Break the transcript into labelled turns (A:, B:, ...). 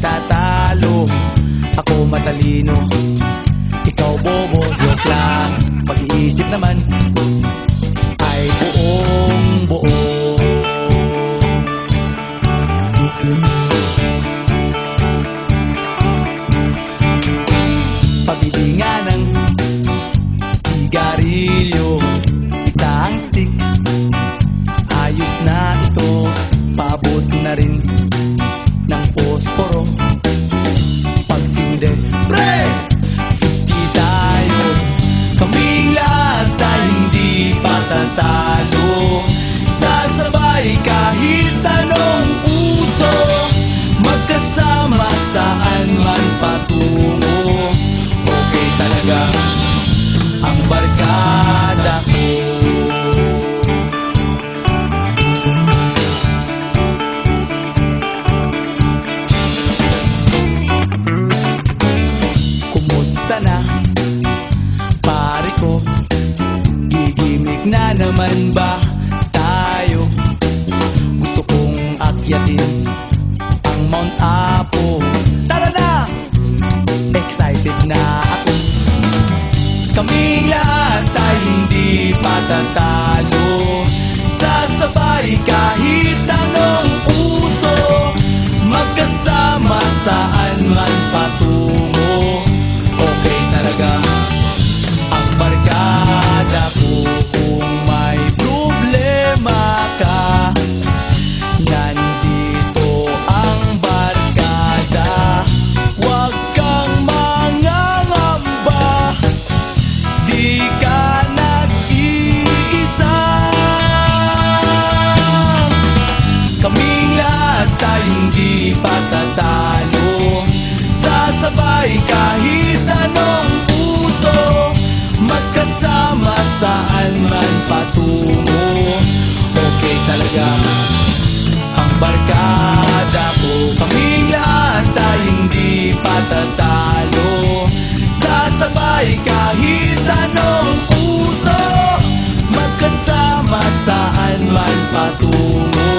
A: magtatalo. Ako matalino, ikaw bobo, joke lang. Pag-iisip naman ay buong buo. Pabili nga ng sigarilyo, isang stick, ayos na ito. Paabot na rin ng posporo. Pagsinde, pre! 50 tayo, kaming lahat ay hindi patatalo. Sasabay kahit anong uso, magkasama saan man patungo. Okay talaga ang barkada ko. Kumusta na, pare ko? Gigimik na naman ba tayo? Gusto kong akyatin ang Mount Apo. Tara na! Excited na ako. Kaming lahat ay hindi patatalo. Sasabay kahit anong uso, magkasama saan man patungo. Okay talaga ang barkada ko. Kung may problema ka, nandito ang barkada. Huwag kang mangangamba, di ka nag-iisa. Kaming lahat ay hindi patatalo. Sasabay kahit anong uso, magkasama saan man patungo. Okay talaga ang barkada ko. Kaming lahat ay hindi patatalo. Sasabay kahit anong uso, magkasama saan man patungo.